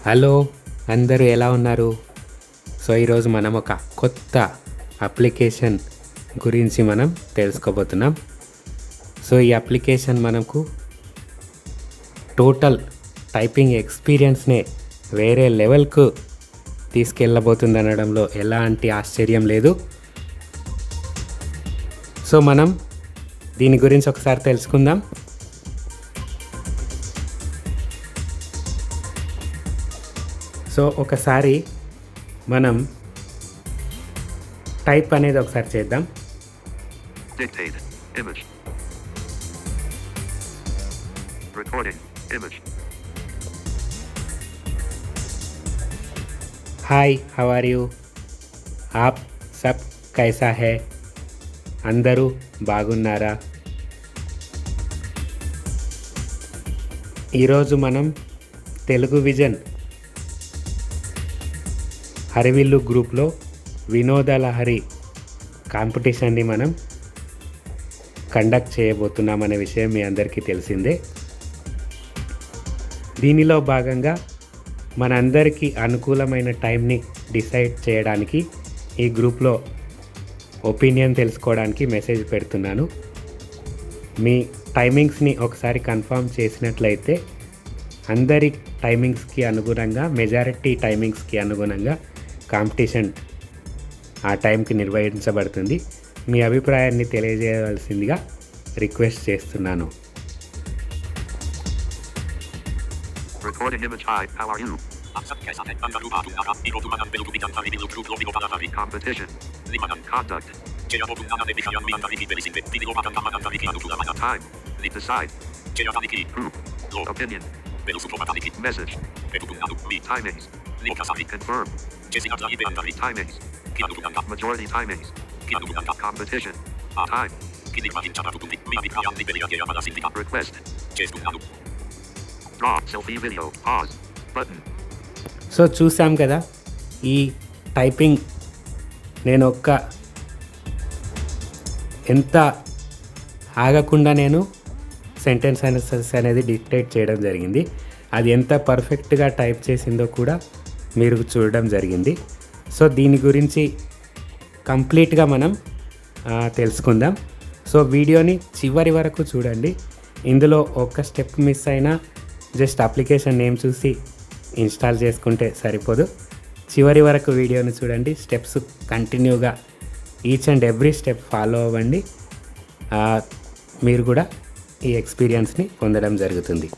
Hello, అందరూ ఎలా ఉన్నారు? సో ఈరోజు మనం ఒక కొత్త అప్లికేషన్ గురించి మనం తెలుసుకోబోతున్నాం. సో ఈ అప్లికేషన్ మనకు టోటల్ టైపింగ్ ఎక్స్పీరియన్స్నే వేరే లెవెల్కు తీసుకెళ్ళబోతుంది అనడంలో ఎలాంటి ఆశ్చర్యం లేదు. సో మనం దీని గురించి ఒకసారి తెలుసుకుందాం. సో ఒకసారి మనం టైప్ అనేది ఒకసారి చేద్దాం. Dictate. Image. Recording. Image. Hi, how are you? ఆప్ సబ్ కైసా హై? అందరూ బాగున్నారా? ఈరోజు మనం తెలుగు విజన్ హరివిల్లు గ్రూప్లో వినోదలహరి కాంపిటీషన్ని మనం కండక్ట్ చేయబోతున్నామనే విషయం మీ అందరికీ తెలిసిందే. దీనిలో భాగంగా మనందరికీ అనుకూలమైన టైంని డిసైడ్ చేయడానికి ఈ గ్రూప్లో ఒపీనియన్ తెలుసుకోవడానికి మెసేజ్ పెడుతున్నాను. మీ టైమింగ్స్ని ఒకసారి కన్ఫర్మ్ చేసినట్లయితే అందరి టైమింగ్స్కి అనుగుణంగా, మెజారిటీ టైమింగ్స్కి అనుగుణంగా కాంపిటీషన్ ఆ టైంకి నిర్వహించబడుతుంది. మీ అభిప్రాయాన్ని తెలియజేయవలసిందిగా రిక్వెస్ట్ చేస్తున్నాను. Recording image. Hi, how are you? Competition. Conduct. Time. Decide. Who. Opinion. Message. Timings. Confirm. Timings. Majority timings. Competition. Time. Request. Draw. Selfie video. Pause. Button. So చూసాం కదా, ఈ టైపింగ్ నేను ఎంత ఆగకుండా నేను సెంటెన్స్ అనేది డిక్టేట్ చేయడం జరిగింది. అది ఎంత పర్ఫెక్ట్గా టైప్ చేసిందో కూడా మీరు చూడడం జరిగింది. సో దీని గురించి కంప్లీట్గా మనం తెలుసుకుందాం. సో వీడియోని చివరి వరకు చూడండి. ఇందులో ఒక స్టెప్ మిస్ అయినా జస్ట్ అప్లికేషన్ నేమ్ చూసి ఇన్స్టాల్ చేసుకుంటే సరిపోదు. చివరి వరకు వీడియోని చూడండి. స్టెప్స్ కంటిన్యూగా each and every step follow అవ్వండి. మీరు కూడా ఈ ఎక్స్పీరియన్స్ని పొందడం జరుగుతుంది.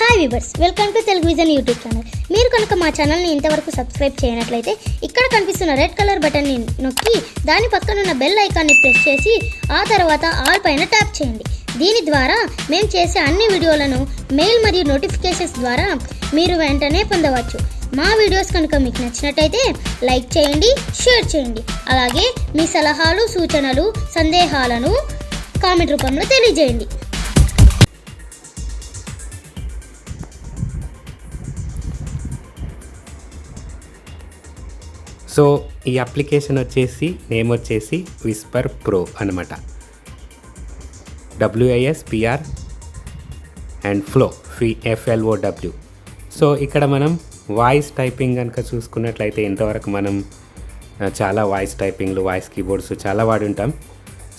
Hi viewers, welcome to Telugu vision YouTube channel. మీరు కనుక మా ఛానల్ని ఇంతవరకు సబ్స్క్రైబ్ చేయనట్లయితే ఇక్కడ కనిపిస్తున్న రెడ్ కలర్ బటన్ని నొక్కి దాని పక్కనున్న బెల్ ఐకాన్ని ప్రెస్ చేసి ఆ తర్వాత ఆల్ పైన ట్యాప్ చేయండి. దీని ద్వారా మేము చేసే అన్ని వీడియోలను మెయిల్ మరియు నోటిఫికేషన్స్ ద్వారా మీరు వెంటనే పొందవచ్చు. మా వీడియోస్ కనుక మీకు నచ్చినట్టయితే లైక్ చేయండి, షేర్ చేయండి. అలాగే మీ సలహాలు, సూచనలు, సందేహాలను కామెంట్ రూపంలో తెలియజేయండి. సో ఈ అప్లికేషన్ నేమ్ వచ్చేసి విస్పర్ ప్రో అనమాట. WISPR and flow FLOW. So ఇక్కడ మనం వాయిస్ టైపింగ్ కనుక చూసుకున్నట్లయితే ఇంతవరకు మనం చాలా వాయిస్ టైపింగ్లు, వాయిస్ కీబోర్డ్స్ చాలా వాడి ఉంటాం.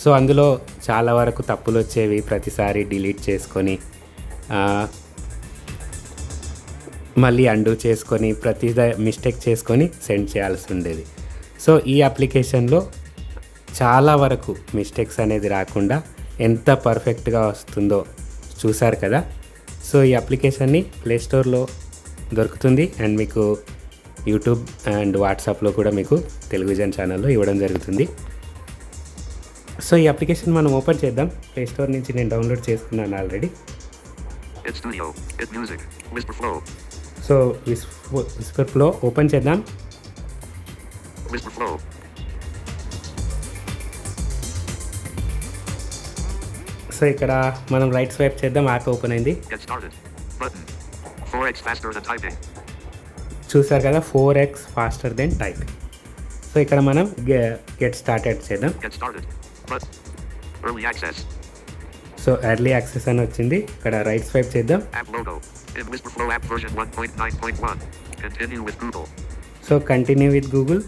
సో అందులో చాలా వరకు తప్పులు వచ్చేవి. ప్రతిసారి డిలీట్ చేసుకొని మళ్ళీ అండూ చేసుకొని ప్రతి మిస్టేక్ చేసుకొని సెండ్ చేయాల్సి ఉండేది. సో ఈ అప్లికేషన్లో చాలా వరకు మిస్టేక్స్ అనేది రాకుండా ఎంత పర్ఫెక్ట్గా వస్తుందో చూసారు కదా. సో ఈ అప్లికేషన్ని ప్లేస్టోర్లో దొరుకుతుంది అండ్ మీకు యూట్యూబ్ అండ్ వాట్సాప్లో కూడా మీకు టెలివిజన్ ఛానల్లో ఇవ్వడం జరుగుతుంది. సో ఈ అప్లికేషన్ మనం ఓపెన్ చేద్దాం. ప్లేస్టోర్ నుంచి నేను డౌన్లోడ్ చేసుకున్నాను already. So Whisper flow open చేద్దాం. సో ఇక్కడ మనం రైట్ స్వైప్ చేద్దాం. యాప్ ఓపెన్ అయింది. చూసారు కదా, 4x faster then typing. So ఇక్కడ మనం గెట్ స్టార్టెడ్ చేద్దాం. సో ఎర్లీ యాక్సెస్ అని వచ్చింది. ఇక్కడ రైట్ స్వైప్ చేద్దాం. In Whisperflow app version 1.9.1. Continue with Google. So continue with Google.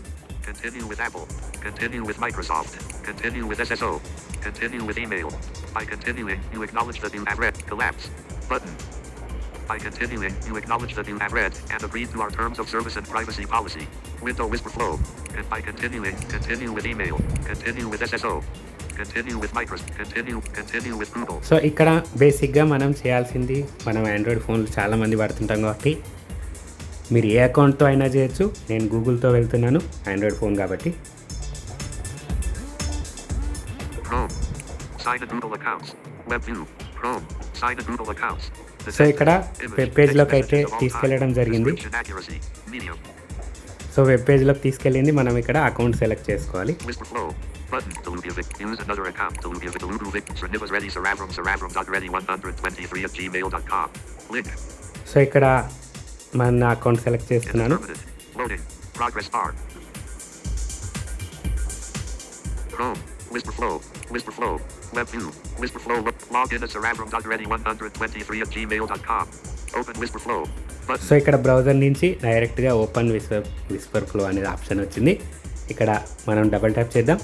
Continue with Apple. Continue with Microsoft. Continue with SSO. Continue with email. By continuing, you acknowledge that you have read. Collapse. Button. By continuing, you acknowledge that you have read and agreed to our terms of service and privacy policy. Window Whisperflow. And by continuing, continue with email. Continue with SSO. Continue with Microsoft. Continue with Google. So ఇక్కడ బేసిక్గా మనం చేయాల్సింది, మనం Android ఫోన్లు చాలామంది వాడుతుంటాం కాబట్టి మీరు ఏ అకౌంట్తో అయినా చేయొచ్చు. నేను గూగుల్తో వెళ్తున్నాను, ఆండ్రాయిడ్ ఫోన్ కాబట్టి. Chrome. Sign in Google accounts. Web view. Chrome. Sign in Google accounts. So ఇక్కడ వెబ్ పేజ్లోకి అయితే తీసుకెళ్ళడం జరిగింది. Accuracy. Medium. సో వెబ్ పేజ్లోకి తీసుకెళ్ళింది. మనం ఇక్కడ అకౌంట్ సెలెక్ట్ చేసుకోవాలి. Whisperflow. Button. Teluguvic. Use another account. Teluguvic. Srinivas Reddy Saravram.reddy123@gmail.com. Link. So ఇక్కడ మన అకౌంట్ సెలెక్ట్ చేస్తున్నాను. Permanent. Loading. Progress bar. Chrome. Whisperflow. Web view. Whisperflow. Log in as saravram.reddy123@gmail.com. Open Whisperflow. Button. So ఇక్కడ browser నుంచి డైరెక్ట్గా open Whisper Flow అనేది option వచ్చింది. ఇక్కడ మనం డబుల్ ట్యాప్ చేద్దాం.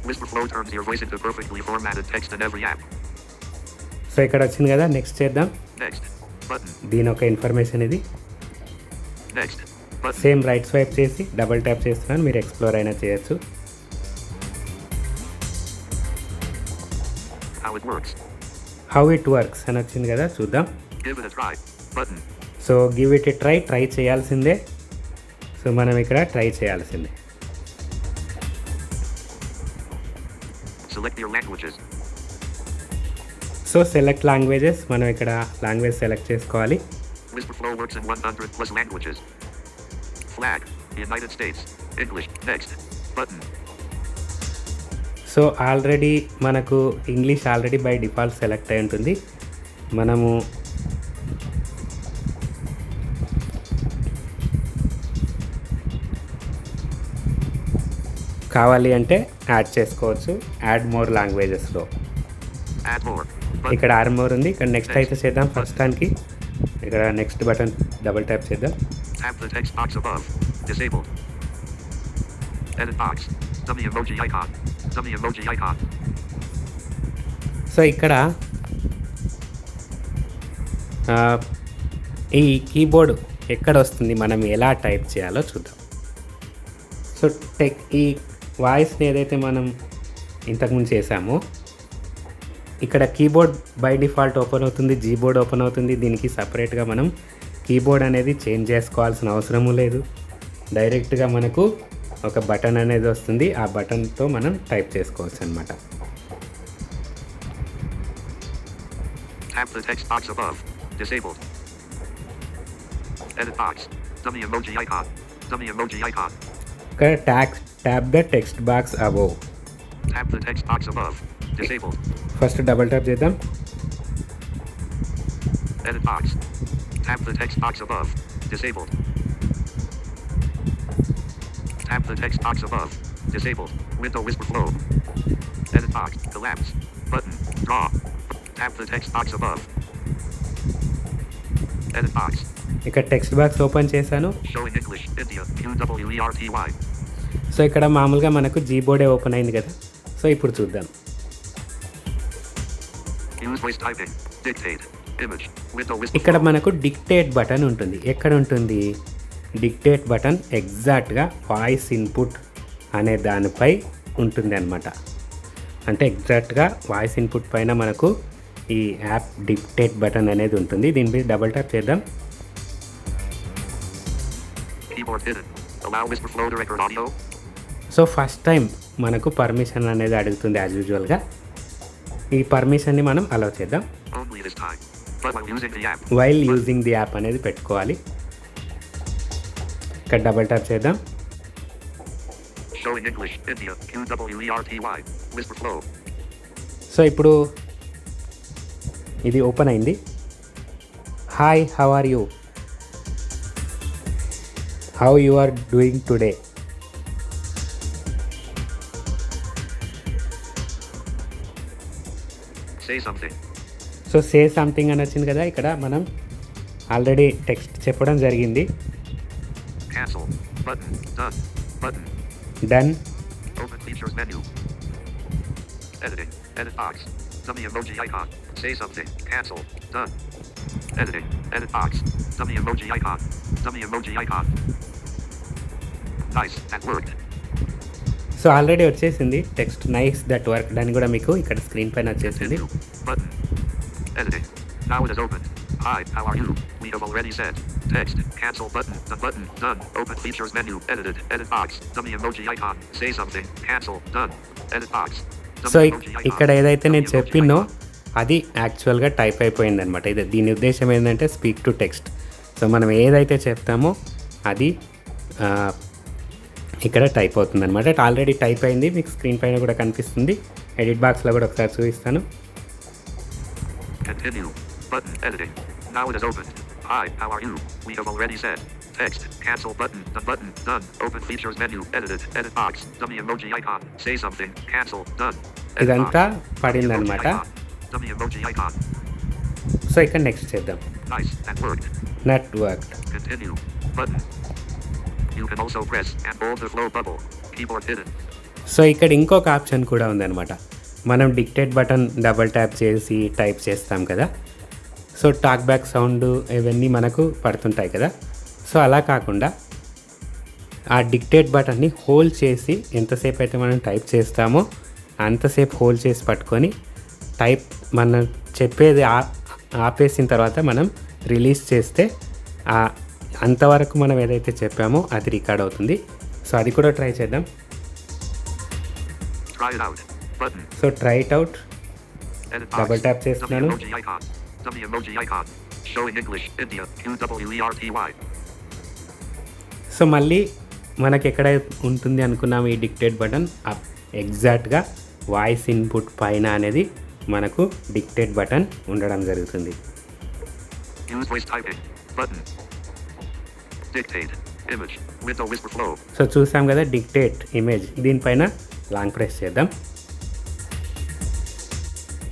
Whisperflow turns your voice into perfectly formatted text in every app. So ఇక్కడ వచ్చింది కదా, నెక్స్ట్ చేద్దాం. Next. Button. దీని ఒక ఇన్ఫర్మేషన్ ఇది. Next. Button. Same right swipe చేసి డబుల్ ట్యాప్ చేస్తున్నాను. మీరు ఎక్స్ప్లోర్ అయినా చేయొచ్చు. How it works. How it works అని వచ్చింది కదా, చూద్దాం. Give it a try. Button. So give it a try చేయాల్సిందే. సో మనం ఇక్కడ ట్రై చేయాల్సిందే. Select your languages. So select languages, మనం ఇక్కడ లాంగ్వేజ్ సెలెక్ట్ చేసుకోవాలి. Whisperflow works in 100 plus languages. Flag. United States. English. Next. Button. So already మనకు English already by default select అయి ఉంటుంది. మనము కావాలి అంటే యాడ్ చేసుకోవచ్చు. యాడ్ మోర్ లాంగ్వేజెస్లో Add more. ఇక్కడ యాడ్ మోర్ ఉంది. ఇక్కడ నెక్స్ట్ అయితే చేద్దాం. ప్రస్తుతానికి ఇక్కడ నెక్స్ట్ బటన్ డబుల్ ట్యాప్ చేద్దాం. Tap the text box above. Disabled. Edit box. Dummy emoji icon. So ఇక్కడ ఈ కీబోర్డ్ ఎక్కడ వస్తుంది, మనం ఎలా టైప్ చేయాలో చూద్దాం. సో ఈ వాయిస్ని ఏదైతే మనం ఇంతకుముందు చేసామో ఇక్కడ కీబోర్డ్ బై డిఫాల్ట్ ఓపెన్ అవుతుంది, జీబోర్డ్ ఓపెన్ అవుతుంది. దీనికి సపరేట్గా మనం కీబోర్డ్ అనేది చేంజ్ చేసుకోవాల్సిన అవసరము లేదు. డైరెక్ట్గా మనకు ఒక బటన్ అనేది వస్తుంది. ఆ బటన్తో మనం టైప్ చేసుకోవచ్చు అనమాట. Tap the text box above. Disabled. Edit box. Dummy emoji icon. ఇక్కడ tap the text box above. Tap the text box above. Disabled. First double tap చేద్దాం. Edit box. Tap the text box above. Disabled. Tap the text box above. Disabled. Window Whisperflow. Edit box. Collapse. Button. Draw. Tap the text box above. Edit box. ఇక్కడ text box open చేశాను. Showing English. India. QWERTY. So ఇక్కడ మామూలుగా మనకు జీబోర్డే open అయింది కదా. So ఇప్పుడు చూద్దాం. Use voice typing. Dictate. Image. Window ఇక్కడ Whisperflow. మనకు డిక్టేట్ బటన్ ఉంటుంది. ఎక్కడ ఉంటుంది డిక్టేట్ బటన్? ఎగ్జాక్ట్గా వాయిస్ ఇన్పుట్ అనే దానిపై ఉంటుంది అన్నమాట. అంటే ఎగ్జాక్ట్గా వాయిస్ ఇన్పుట్ పైన మనకు ఈ యాప్ డిక్టేట్ బటన్ అనేది ఉంటుంది. దీనిపై డబుల్ ట్యాప్ చేద్దాం. Keyboard hidden. Allow Whisperflow to record audio. So first time మనకు పర్మిషన్ అనేది అడుగుతుంది యాజ్ యూజువల్గా. ఈ పర్మిషన్ని మనం అలౌ చేద్దాం. Only this time. But while using the app. While using the app అనేది పెట్టుకోవాలి. ఇక్కడ డబుల్ ట్యాప్ చేద్దాం. Showing English. India. QWERTY. Whisperflow. So ఇప్పుడు ఇది ఓపెన్ అయింది. Hi, how are you? How you are doing today? Say something. So say something అని వచ్చింది కదా. ఇక్కడ మనం ఆల్రెడీ టెక్స్ట్ చెప్పడం జరిగింది. Cancel. Button. Done. Button. Done. Open features menu. Editing. Edit box. Dummy emoji icon. Say something. Cancel. Done. Editing. Edit box. Dummy emoji icon. Dummy emoji icon. Nice. That worked. So already వచ్చేసింది text nice that work అని కూడా మీకు ఇక్కడ screen పైన వచ్చేసింది. Continue. Button. Editing. Now it is opened. Hi, how are you? We have already said. Text. Cancel button. The button. Done. Open features menu. Edited. Edit box. Dummy emoji icon. Say something. Cancel. Done. Edit box. Dummy so emoji icon. ఇక్కడ ఏదైతే నేను Dummy emoji చెప్పినో icon. అది యాక్చువల్గా type అయిపోయింది అనమాట. ఇది దీని ఉద్దేశం ఏంటంటే స్పీక్ టు టెక్స్ట్. సో మనం ఏదైతే చెప్తామో అది ఇక్కడ టైప్ అవుతుంది అనమాట. ఆల్రెడీ టైప్ అయింది, మీకు స్క్రీన్ పైన కూడా కనిపిస్తుంది. ఎడిట్ బాక్స్లో కూడా ఒకసారి చూపిస్తాను. Continue. Button. Editing. Now it is opened. Hi, how are you? We have already said. Text. Cancel button. The button. Done. Open features menu. Edited. Edit box. Dummy emoji icon. Say something. Cancel. Done. Edit ఇదంతా box. Dummy పడిందనమాట. emoji icon. Dummy emoji icon. So ఇక్కడ next చేద్దాం. Nice. That worked. Not work. Continue. Button. You can also press and hold the flow bubble. Keyboard hidden. So ఇక్కడ ఇంకొక option కూడా ఉందన్నమాట. మనం dictate button double tap చేసి type చేస్తాం కదా. సో టాక్ బ్యాక్ సౌండ్ ఇవన్నీ మనకు పడుతుంటాయి కదా. సో అలా కాకుండా ఆ డిక్టేట్ బటన్ని హోల్డ్ చేసి ఎంతసేపు అయితే మనం టైప్ చేస్తామో అంతసేపు హోల్డ్ చేసి పట్టుకొని టైప్ మనం చెప్పేది ఆపేసిన తర్వాత మనం రిలీజ్ చేస్తే అంతవరకు మనం ఏదైతే చెప్పామో అది రికార్డ్ అవుతుంది. సో అది కూడా ట్రై చేద్దాం. Try it out. Button. So try it out. Edit box. Double tap Dummy చేస్తున్నాను. emoji icon. Dummy emoji icon. Showing English. India. QWERTY. So మళ్ళీ మనకి ఎక్కడ ఉంటుంది అనుకున్నాము ఈ డిక్టేట్ బటన్ ఎగ్జాక్ట్గా వాయిస్ ఇన్పుట్ పైన అనేది మనకు డిక్టేట్ బటన్ ఉండడం జరుగుతుంది. Use voice typing. Button. Dictate. Image. Window whisper flow. So చూసాం కదా డిక్టేట్ ఇమేజ్, దీనిపైన లాంగ్ ప్రెస్ చేద్దాం.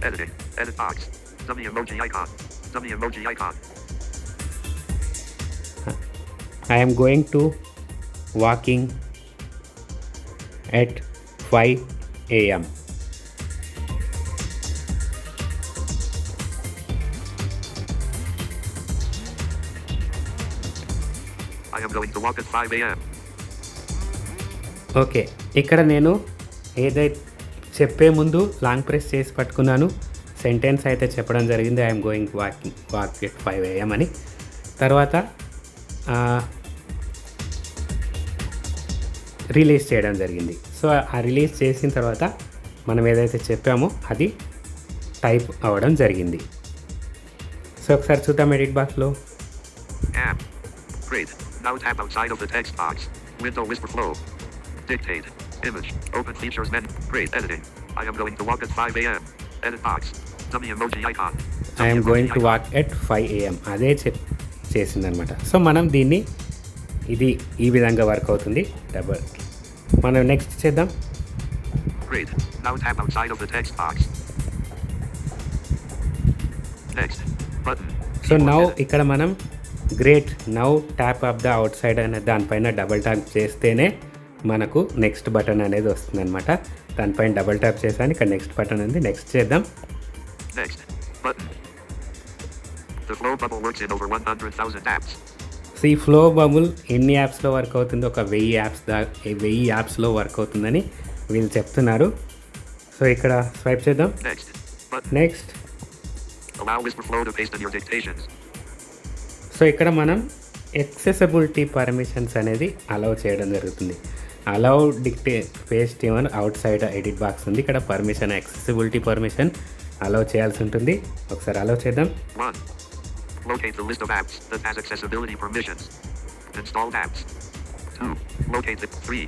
Editing. Edit box. Dummy emoji icon. Dummy emoji icon. I'm going to walking at 5 AM. I am going to walk at 5 a.m. Okay, ఇక్కడ నేను ఏదైతే చెప్పే ముందు long press చేసి పట్టుకున్నాను. సెంటెన్స్ అయితే చెప్పడం జరిగింది I'm going walk at 5 AM అని. తర్వాత రిలీజ్ చేయడం జరిగింది. సో ఆ రిలీజ్ చేసిన తర్వాత మనం ఏదైతే చెప్పామో అది టైప్ అవ్వడం జరిగింది. సో ఒకసారి చూద్దాం ఎడిట్ బాక్స్లో. Am. Great. Now tap outside of the text box. Window whisper flow. Dictate. Image. Open features menu. Great. Editing. I am going to walk at 5 a.m. Edit box. Dummy emoji icon. Dummy I'm emoji going to icon. Walk at 5 AM అదే చేసిందనమాట. So మనం దీన్ని ఇది ఈ విధంగా work అవుతుంది. Double మనం next చేద్దాం. Great. Now tap outside of the text box. Next. Button. So Keyboard now edit. ఇక్కడ మనం great now tap of the out side అనే దానిపైన డబల్ ట్యాప్ చేస్తేనే మనకు నెక్స్ట్ బటన్ అనేది వస్తుందన్నమాట. దానిపైన డబల్ ట్యాప్ చేసాను, ఇక్కడ నెక్స్ట్ బటన్ ఉంది. నెక్స్ట్ చేద్దాం. Next. Button. The flow bubble works in over 100,000 apps. So ఈ ఫ్లో బబుల్ ఎన్ని యాప్స్లో వర్క్ అవుతుంది? ఒక 1000 యాప్స్లో వర్క్ అవుతుందని వీళ్ళు చెప్తున్నారు. సో ఇక్కడ స్వైప్ చేద్దాం. Next. Button. Next. Allow whisper flow to paste in your dictations. So ఇక్కడ మనం యాక్సెసిబిలిటీ పర్మిషన్స్ అనేది అలౌ చేయడం జరుగుతుంది. Allow paste even outside edit box ఉంది. ఇక్కడ పర్మిషన్ యాక్సెసిబిలిటీ పర్మిషన్ అలౌ చేయాల్సి ఉంటుంది. ఒకసారి అలౌ చేద్దాం. 1. Locate the list of apps that has accessibility permissions. Installed apps. 2. Locate the 3.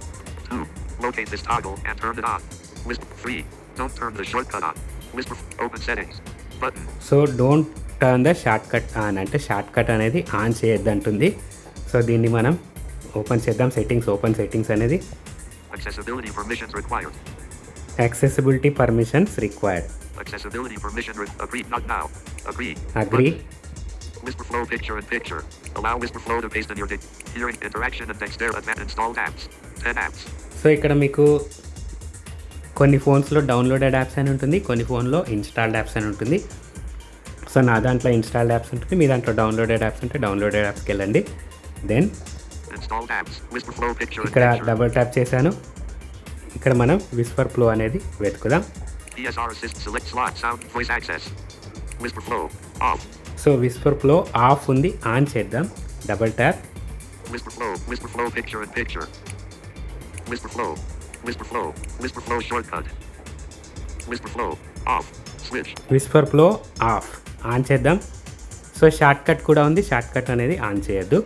2. Locate this toggle and turn it on. Whisper 3. Don't turn the shortcut on. Whisper open settings. Button. So don't turn the short cut on అంటే short cut అనేది on చేయొద్దు అంటుంది. So దీన్ని మనం open చేద్దాం. Settings open settings అనేది Accessibility permissions required. Accessibility permissions required. Accessibility permission agree. Not now. Agree. Agree. Button. WhisperFlow picture in picture. Allow WhisperFlow to paste in your hearing interaction and Dexter advanced installed apps. 10 apps. So ఇక్కడ మీకు కొన్ని ఫోన్స్లో downloaded apps అని ఉంటుంది, కొన్ని ఫోన్లో installed apps అని ఉంటుంది. సో నా దాంట్లో ఇన్స్టాల్డ్ యాప్స్ ఉంటుంది, మీ దాంట్లో డౌన్లోడెడ్ యాప్స్ ఉంటే డౌన్లోడెడ్ యాప్స్కి వెళ్ళండి. Then Installed apps. WhisperFlow picture in ఇక్కడ picture. డబుల్ ట్యాప్ చేశాను. ఇక్కడ మనం విస్పర్ ఫ్లో అనేది వెతుకుదాం. PSR assist select slot sound voice access. WhisperFlow off. So Whisper Flow off ఉంది, ఆన్ చేద్దాం. Double tap. WhisperFlow picture in picture. WhisperFlow shortcut. WhisperFlow off. Switch. Whisper Flow off, on చేద్దాం. So shortcut కూడా ఉంది, shortcut అనేది on చేయొద్దు.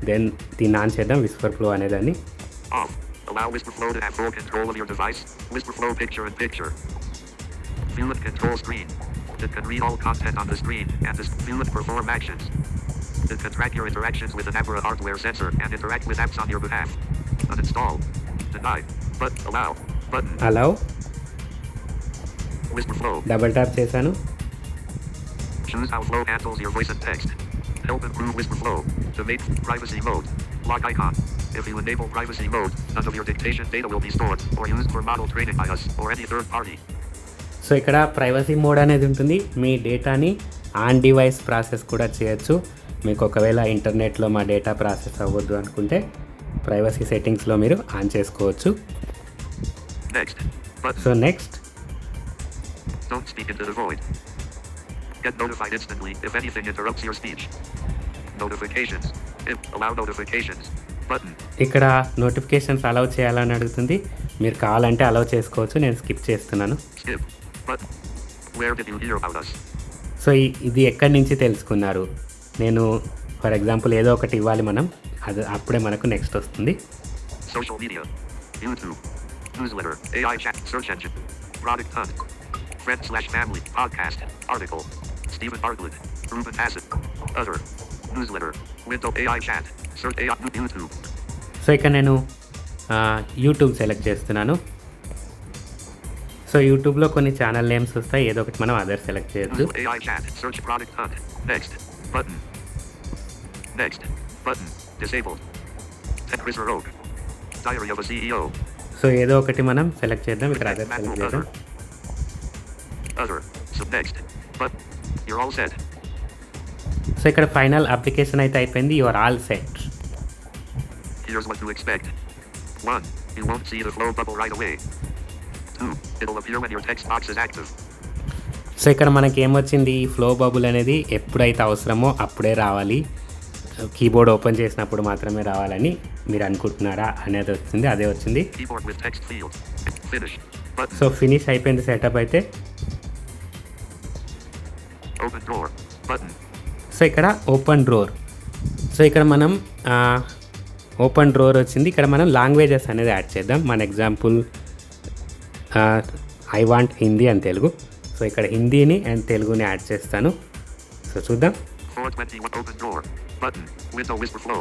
Then దీన్ని on చేద్దాం, Whisper flow అనేదాన్ని. Off. Allow WhisperFlow to have full control of your device. WhisperFlow picture in picture. View and control screen. It can read all content on the screen and view and perform actions. It can track your interactions with an Avera hardware sensor and interact with apps on your behalf. Uninstall. Deny. But allow. Button. Allow. WhisperFlow. Double tap చేశాను. Choose how Flow handles your voice and text. Help improve WhisperFlow. To make privacy mode. Lock icon. If you enable privacy mode, none of your dictation data will be stored or used for model training by us or any third party. So ఇక్కడ privacy mode అనేది ఉంటుంది. మీ డేటాని on device process కూడా చేయొచ్చు. మీకు ఒకవేళ ఇంటర్నెట్లో మా డేటా ప్రాసెస్ అవ్వద్దు అనుకుంటే ప్రైవసీ సెట్టింగ్స్లో మీరు ఆన్ చేసుకోవచ్చు. Next. Button. So next. Don't speak into the void. Get notified instantly if anything interrupts your speech. Notifications. Allow notifications. Button. ఇక్కడ నోటిఫికేషన్స్ అలౌ చేయాలని అడుగుతుంది. మీరు కావాలంటే అలౌ చేసుకోవచ్చు, నేను స్కిప్ చేస్తున్నాను. Skip. Button. Where did you hear about us? So ఇది ఎక్కడి నుంచి తెలుసుకున్నారు. నేను ఫర్ ఎగ్జాంపుల్ ఏదో ఒకటి ఇవ్వాలి మనం, అది అప్పుడే మనకు నెక్స్ట్ వస్తుంది. Social media. YouTube. Newsletter. AI chat. Search engine. Product hunt. Friend/family. Podcast. Article. Stephen Bartlett. Ruben Hassett. Other. Newsletter. Window AI chat. Search AI. YouTube. So ఇక్కడ నేను యూట్యూబ్ సెలెక్ట్ చేస్తున్నాను. సో యూట్యూబ్లో కొన్ని ఛానల్ నేమ్స్ వస్తాయి, ఏదో ఒకటి మనం other select చేయొచ్చు. AI chat. Search product hunt. Next. Button. Next. Button. Disabled. Chris Rogue. Diary of a CEO. So ఏదో ఒకటి మనం సెలెక్ట్ చేద్దాం. ఇక్కడ అదర్ సెలెక్ట్ చేద్దాం. Other. So next. But you're all set. So ఇక్కడ ఫైనల్ అప్లికేషన్ అయితే అయిపోయింది. You are all set. Here's what to expect. 1. You won't see the flow bubble right away. 2. It'll appear when your text box is active. So ఇక్కడ మనకి ఏమొచ్చింది, ఈ flow bubble అనేది ఎప్పుడైతే అవసరమో అప్పుడే రావాలి, కీబోర్డ్ ఓపెన్ చేసినప్పుడు మాత్రమే రావాలని మీరు అనుకుంటున్నారా అనేది వచ్చింది. అదే వచ్చింది. Keyboard with text field. Finish. Button. So finish అయిపోయింది సెటప్ అయితే. Open drawer. Button. సో ఇక్కడ ఓపెన్ డ్రోర్. సో ఇక్కడ మనం ఓపెన్ డ్రోర్ వచ్చింది. ఇక్కడ మనం లాంగ్వేజెస్ అనేది యాడ్ చేద్దాం. మన example I want Hindi and Telugu. So ఇక్కడ హిందీని అండ్ తెలుగుని యాడ్ చేస్తాను. సో చూద్దాం. 421 open drawer. Button. Window WhisperFlow.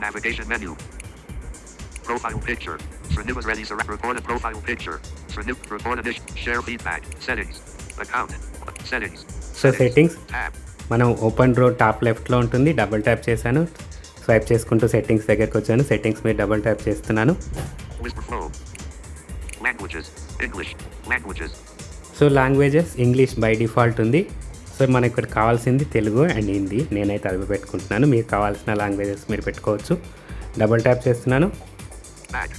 Navigation menu. Profile picture. Srenew is ready to record a profile picture. Srenew record edition. Share feedback. Settings. Account. Settings. So settings Tab. మనం open Dror top లెఫ్ట్లో ఉంటుంది. Double tap చేశాను, swipe చేసుకుంటూ settings దగ్గరికి వచ్చాను. Settings మీద double tap చేస్తున్నాను. WhisperFlow. Languages. English. Languages. So languages English by default ఉంది. సో మనకి ఇక్కడ కావాల్సింది తెలుగు అండ్ హిందీ. నేనైతే అవి పెట్టుకుంటున్నాను. మీకు కావాల్సిన లాంగ్వేజెస్ మీరు పెట్టుకోవచ్చు. డబుల్ ట్యాప్ చేస్తున్నాను. Back.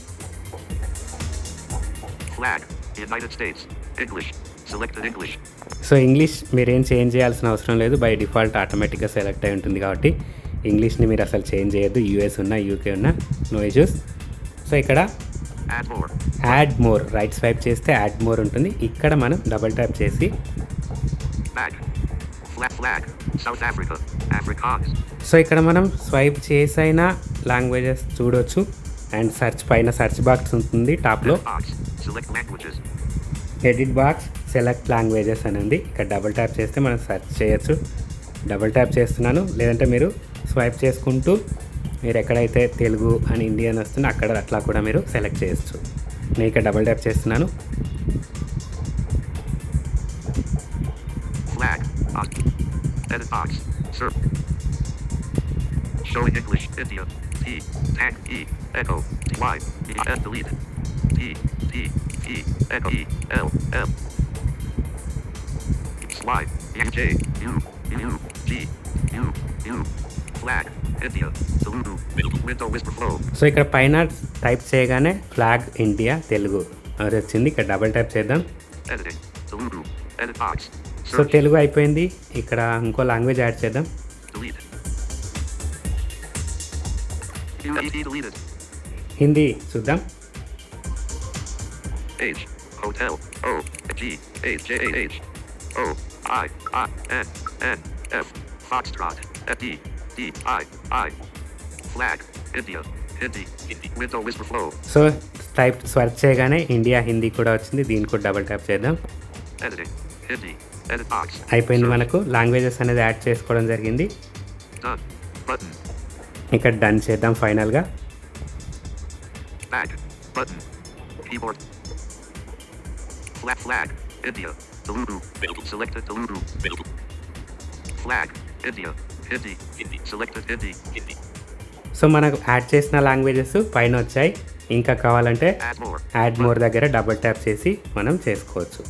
Flag. United States. English. Selected English. So English మీరేం చేంజ్ చేయాల్సిన అవసరం లేదు, బై డిఫాల్ట్ ఆటోమేటిక్గా సెలెక్ట్ అయి ఉంటుంది కాబట్టి ఇంగ్లీష్ని మీరు అసలు చేంజ్ చేయొద్దు. యూఎస్ ఉన్నా యూకే ఉన్నా నో ఇష్యూస్. సో ఇక్కడ Add more. Add more right swipe చేస్తే యాడ్ మోర్ ఉంటుంది. ఇక్కడ మనం డబుల్ ట్యాప్ చేసి Back. Flag. South Africa. Afrikaans. So ఇక్కడ మనం స్వైప్ చేసైన లాంగ్వేజెస్ చూడొచ్చు. అండ్ సెర్చ్ పైన సెర్చ్ బాక్స్ ఉంటుంది టాప్లో. Box. Select languages. Edit box select languages అని ఉంది. ఇక్కడ డబుల్ ట్యాప్ చేస్తే మనం సెర్చ్ చేయొచ్చు. డబుల్ ట్యాప్ చేస్తున్నాను, లేదంటే మీరు స్వైప్ చేసుకుంటూ మీరు ఎక్కడైతే తెలుగు అని హిందీ అని వస్తుందో అక్కడ అట్లా కూడా మీరు సెలెక్ట్ చేయొచ్చు. నేను ఇక్కడ డబుల్ ట్యాప్ చేస్తున్నాను. Flag. Edit box. Search. Showing English. India. T. Tag. E. Echo. Y. E. F. Delete. T. T. E. Echo. E. L. M. Slide. U. J. U. U. G. U. U. Flag. India. Telugu. Window whisper flow. So ఇక్కడ పైన type చేయగానే flag India Telugu అది వచ్చింది. ఇక్కడ double type చేద్దాం. Editing. Telugu. Edit box. So Search. Telugu అయిపోయింది. ఇక్కడ ఇంకో లాంగ్వేజ్ యాడ్ చేద్దాం. Delete. UED deleted. హిందీ చూద్దాం. H. Hotel. O. G. H. J. H. O. I. I. N. N. F. Foxtrot. F. D. D. I. I. Flag. India. Hindi. Window whisper flow. So type search చేయగానే India Hindi కూడా వచ్చింది. దీన్ని కూడా double tap చేద్దాం. Editing. Hindi. Edit box. అయిపోయింది. Search. మనకు languages అనేది add చేసుకోవడం జరిగింది. Done. Button. ఇక్కడ డన్ చేద్దాం ఫైనల్గా. Back. Button. Keyboard. Flag. India. Telugu. Selected Telugu. Flag. India. Hindi. Selected Hindi. So మనకు యాడ్ చేసిన లాంగ్వేజెస్ పైన వచ్చాయి. ఇంకా కావాలంటే Add more. యాడ్ మోర్ దగ్గర డబుల్ ట్యాప్ చేసి మనం చేసుకోవచ్చు.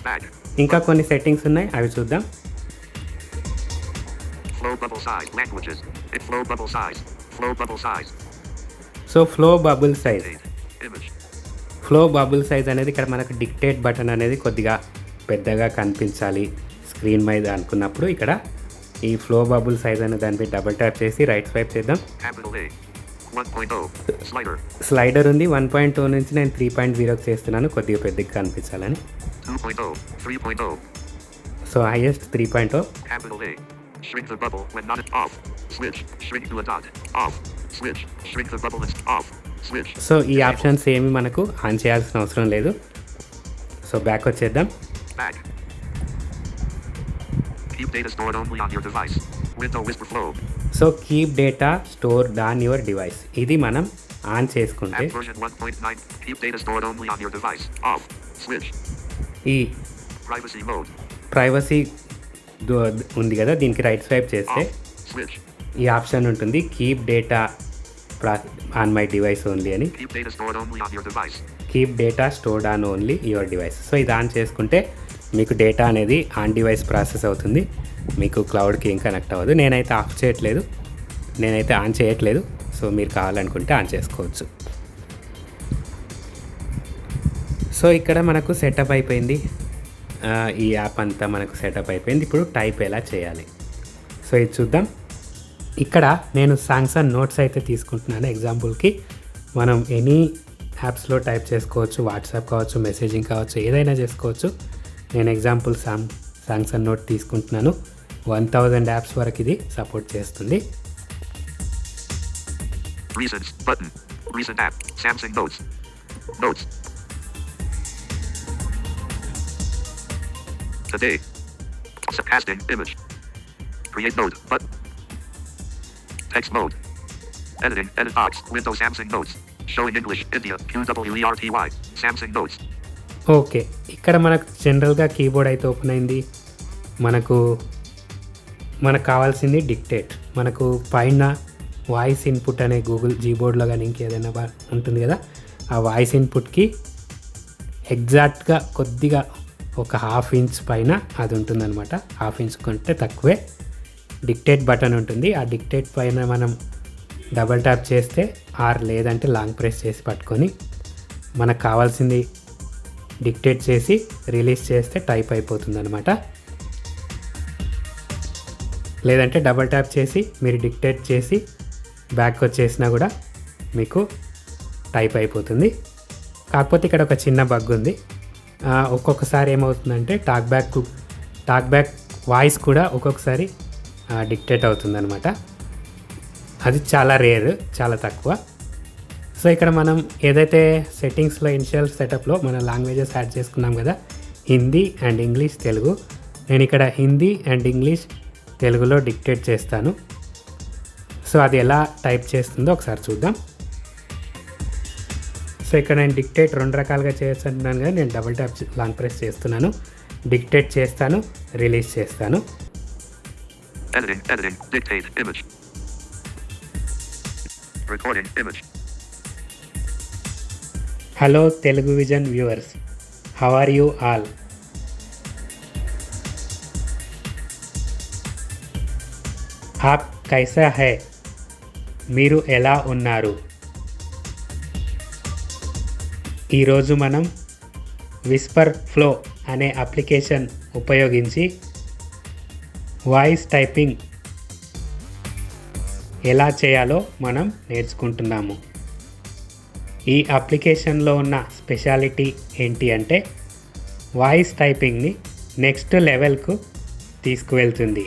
Back. ఇంకా కొన్ని సెట్టింగ్స్ ఉన్నాయి, అవి చూద్దాం. Flow bubble size. Languages. Flow bubble size. Flow bubble size. So flow bubble size. Date. Image. Flow bubble size అనేది ఇక్కడ మనకు డిక్టేట్ బటన్ అనేది కొద్దిగా పెద్దగా కనిపించాలి స్క్రీన్ మీద అనుకున్నప్పుడు ఇక్కడ ఈ ఫ్లో బబుల్ సైజ్ అనే దానిపై డబుల్ ట్యాప్ చేసి రైట్ స్వైప్ చేద్దాం. Capital A. 1.0. Slider. స్లైడర్ ఉంది. 1.0 నుంచి నేను 3.0 చేస్తున్నాను కొద్దిగా పెద్దగా కనిపించాలని. 2.0. 3.0. So highest 3.0. Capital A. Shrink the bubble when not off. Switch. Shrink to a dot. Off. Switch. Shrink the bubble is off. Switch. So ఈ options ఏమి మనకు ఆన్ చేయాల్సిన అవసరం లేదు. సో బ్యాక్ వచ్చేద్దాం. Back. Keep data stored only on your device. Window whisper flow. So keep data stored on your device, ఇది మనం on చేసుకుంటే App version 1.9. Keep data stored only on your device. Off. Switch. ఈ Privacy mode. Privacy ఉంది కదా, దీనికి right swipe చేస్తే Off. Switch. ఈ option ఉంటుంది keep data on my device only అని. Keep data stored only on your device. Keep data stored on only your device. So ఇది on చేసుకుంటే మీకు డేటా అనేది ఆన్ డివైస్ ప్రాసెస్ అవుతుంది, మీకు క్లౌడ్కి ఏం కనెక్ట్ అవ్వదు. నేనైతే ఆన్ చేయట్లేదు. సో మీరు కావాలనుకుంటే ఆన్ చేసుకోవచ్చు. సో ఇక్కడ మనకు సెటప్ అయిపోయింది. ఈ యాప్ అంతా మనకు సెటప్ అయిపోయింది. ఇప్పుడు టైప్ ఎలా చేయాలి సో ఇది చూద్దాం. ఇక్కడ నేను సాంగ్స్ అండ్ నోట్స్ అయితే తీసుకుంటున్నాను. ఎగ్జాంపుల్కి మనం ఎనీ యాప్స్లో టైప్ చేసుకోవచ్చు, వాట్సాప్ కావచ్చు, మెసేజింగ్ కావచ్చు, ఏదైనా చేసుకోవచ్చు. నేను ఎగ్జాంపుల్ సాంగ్స్ అండ్ నోట్ తీసుకుంటున్నాను. 1000 యాప్స్ వరకు ఇది సపోర్ట్ చేస్తుంది. Recents. Button. Recent app. Samsung Notes. Notes. Today. Casting image. Create note. Button. Text mode. Editing. Edit box. Windows Samsung Notes. Showing English. India. QWERTY. Samsung Notes. Okay, ఇక్కడ మనకు జనరల్గా keyboard అయితే open అయింది. మనకు కావాల్సింది dictate. మనకు పైన voice input అనే గూగుల్ జీబోర్డ్లో కానీ ఇంకేదైనా ఉంటుంది కదా, ఆ వాయిస్ ఇన్పుట్కి ఎగ్జాక్ట్గా కొద్దిగా ఒక 1/2 ఇంచ్ పైన అది ఉంటుందన్నమాట. 1/2 ఇంచ్ కంటే తక్కువే డిక్టేట్ బటన్ ఉంటుంది. ఆ డిక్టేట్ పైన మనం డబల్ ట్యాప్ చేస్తే ఆర్ లేదంటే లాంగ్ ప్రెస్ చేసి పట్టుకొని మనకు కావాల్సింది డిక్టేట్ చేసి రిలీజ్ చేస్తే టైప్ అయిపోతుంది అనమాట. లేదంటే డబల్ ట్యాప్ చేసి మీరు డిక్టేట్ చేసి బ్యాక్ వచ్చేసినా కూడా మీకు టైప్ అయిపోతుంది. కాకపోతే ఇక్కడ ఒక చిన్న బగ్ ఉంది. ఒక్కొక్కసారి ఏమవుతుందంటే టాక్ బ్యాక్ వాయిస్ కూడా ఒక్కొక్కసారి డిక్టేట్ అవుతుందన్నమాట. అది చాలా రేర్, చాలా తక్కువ. సో ఇక్కడ మనం ఏదైతే సెట్టింగ్స్లో ఇనిషియల్ సెటప్లో మన లాంగ్వేజెస్ యాడ్ చేసుకున్నాం కదా, హిందీ అండ్ ఇంగ్లీష్, తెలుగు. నేను ఇక్కడ హిందీ అండ్ ఇంగ్లీష్ తెలుగులో డిక్టేట్ చేస్తాను. సో అది ఎలా టైప్ చేస్తుందో ఒకసారి చూద్దాం. సో ఇక్కడ నేను డిక్టేట్ 2 రకాలుగా చేస్తున్నాను కదా, నేను డబుల్ ట్యాప్ లాంగ్ ప్రెస్ చేస్తున్నాను, డిక్టేట్ చేస్తాను, రిలీజ్ చేస్తాను. Editing, dictate, image. Recording, image. Hello Telugu vision viewers, how are you all? ఆప్ కైసా హై? మీరు ఎలా ఉన్నారు? ఈరోజు మనం విస్పర్ ఫ్లో అనే అప్లికేషన్ ఉపయోగించి వాయిస్ టైపింగ్ ఎలా చేయాలో మనం నేర్చుకుంటున్నాము. ఈ అప్లికేషన్లో ఉన్న స్పెషాలిటీ ఏంటి అంటే వాయిస్ టైపింగ్ని నెక్స్ట్ లెవెల్కు తీసుకువెళ్తుంది.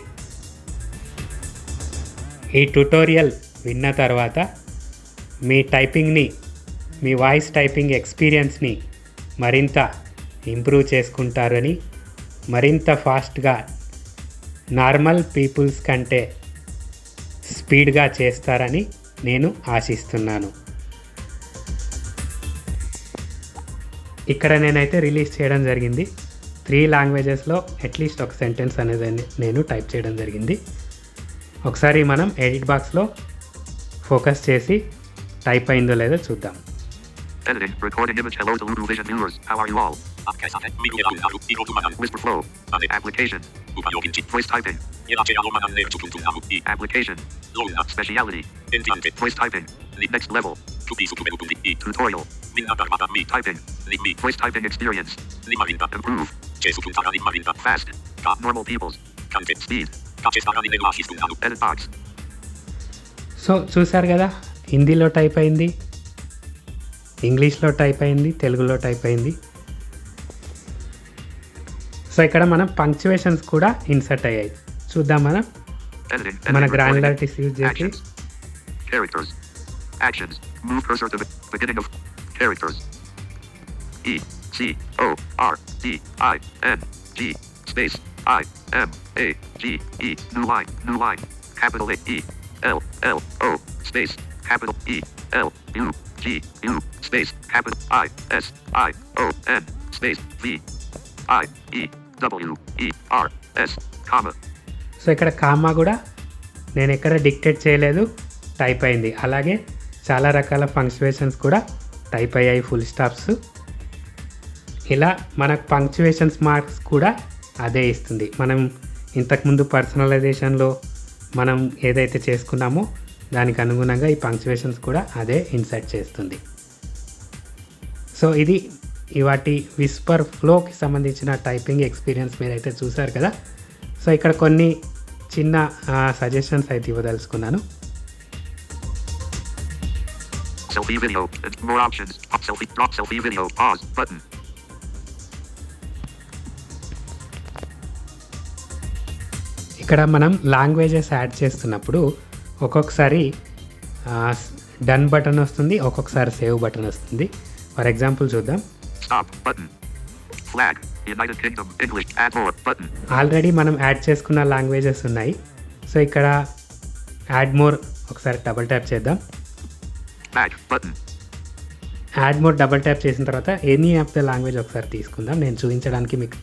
ఈ ట్యుటోరియల్ విన్న తర్వాత మీ టైపింగ్ని, మీ వాయిస్ టైపింగ్ ఎక్స్పీరియన్స్ని మరింత ఇంప్రూవ్ చేసుకుంటారని, మరింత ఫాస్ట్గా నార్మల్ పీపుల్స్ కంటే స్పీడ్గా చేస్తారని నేను ఆశిస్తున్నాను. ఇక్కడ నేనైతే రిలీజ్ చేయడం జరిగింది. 3 లాంగ్వేజెస్లో అట్లీస్ట్ ఒక సెంటెన్స్ అనేది నేను టైప్ చేయడం జరిగింది. ఒకసారి మనం ఎడిట్ బాక్స్లో ఫోకస్ చేసి టైప్ అయిందో లేదో చూద్దాం. Editing, recording image. Hello Telugu Vision viewers, how are you all? Whisper Flow. Application. Voice typing. Application. Speciality. Voice typing. Next level. Tutorial. Typing. Voice typing experience. Improve. Fast. Normal peoples. Speed. Edit box. So చూసారు కదా, హిందీలో type అయింది, ఇంగ్లీష్లో type అయింది, తెలుగులో type అయింది. So ఇక్కడ మనం పంక్చువేషన్స్ కూడా ఇన్సర్ట్ అయ్యాయి. చూద్దాం మనం మన గ్రాన్యులారిటీస్ యూజ్ చేసి. Characters. Actions. Move cursor to the beginning of characters. E C O R D I N G space I M A G E. New line. Capital A E L L O space capital E L U G U space capital I S I O N space V I E W E R S comma. So ఇక్కడ comma కూడా నేను ఎక్కడ dictate చేయలేదు, type అయింది. అలాగే చాలా రకాల punctuations కూడా టైప్ అయ్యాయి, ఫుల్ స్టాప్స్. ఇలా మనకు పంక్చువేషన్స్ మార్క్స్ కూడా అదే ఇస్తుంది. మనం ఇంతకుముందు పర్సనలైజేషన్లో మనం ఏదైతే చేసుకున్నామో దానికి అనుగుణంగా ఈ పంక్చువేషన్స్ కూడా అదే ఇన్సర్ట్ చేస్తుంది. సో ఇది ఇవాటి విస్పర్ ఫ్లోకి సంబంధించిన టైపింగ్ ఎక్స్పీరియన్స్ మీరైతే చూసారు కదా. సో ఇక్కడ కొన్ని చిన్న సజెషన్స్ అయితే ఇవ్వదలుచుకున్నాను. Selfie video. More options. Selfie. Drop selfie video. Pause button. ఇక్కడ మనం లాంగ్వేజెస్ యాడ్ చేస్తున్నప్పుడు ఒక్కొక్కసారి డన్ బటన్ వస్తుంది, ఒక్కొక్కసారి సేవ్ బటన్ వస్తుంది. ఫర్ ఎగ్జాంపుల్ చూద్దాం. Stop button. Flag. United Kingdom English. Add more button. Already మనం యాడ్ చేసుకున్న లాంగ్వేజెస్ ఉన్నాయి. సో ఇక్కడ యాడ్ మోర్ ఒకసారి డబుల్ ట్యాప్ చేద్దాం. Back button. Add more double tap చేసిన తర్వాత ఎనీ ఆఫ్ ద లాంగ్వేజ్ ఒకసారి తీసుకుందాం. నేను చూపించడానికి మీకు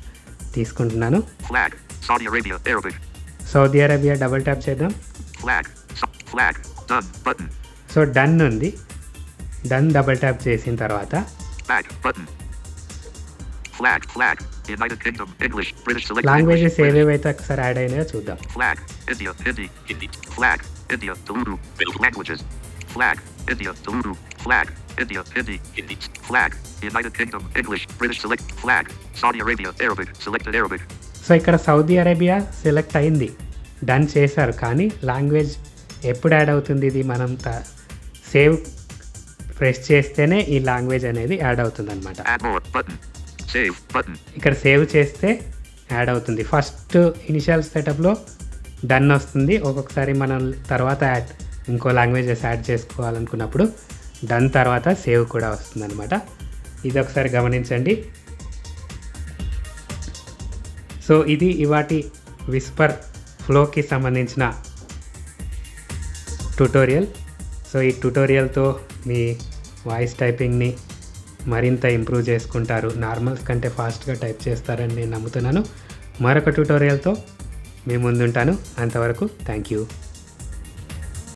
తీసుకుంటున్నాను. Flag. Saudi Arabia Arabic. Saudi Arabia double tap చేద్దాం. Flag. Flag. Done button. So done ఉంది. డన్ డబుల్ ట్యాప్ చేసిన తర్వాత Back button. Flag. United Kingdom English. British select languages English. ఏవేవైతే ఒకసారి యాడ్ అయినాయో చూద్దాం. Flag. India. Hindi. Flag. India. Telugu. Languages. Flag. India. Telugu. Flag. India. Hindi. Flag. United Kingdom English. British select. Flag. Saudi Arabia Arabic. Selected Arabic. So ఇక్కడ Saudi Arabia select అయింది, done చేశారు. కానీ language ఎప్పుడు add అవుతుంది? ఇది మనం save press చేస్తేనే ఈ లాంగ్వేజ్ అనేది యాడ్ అవుతుంది అనమాట. Add more button. Save button. ఇక్కడ సేవ్ చేస్తే యాడ్ అవుతుంది. ఫస్ట్ ఇనిషియల్ సెటప్లో డన్ వస్తుంది. ఒక్కొక్కసారి మనం తర్వాత ఇంకో లాంగ్వేజెస్ యాడ్ చేసుకోవాలనుకున్నప్పుడు డన్ తర్వాత సేవ్ కూడా వస్తుంది అనమాట. ఇది ఒకసారి గమనించండి. సో ఇది ఇవాటి విస్పర్ ఫ్లోకి సంబంధించిన ట్యుటోరియల్. సో ఈ ట్యుటోరియల్తో మీ వాయిస్ టైపింగ్ని మరింత ఇంప్రూవ్ చేసుకుంటారు, నార్మల్స్ కంటే ఫాస్ట్గా టైప్ చేస్తారని నేను నమ్ముతున్నాను. మరొక ట్యుటోరియల్తో మీ ముందుంటాను. అంతవరకు థ్యాంక్ యూ.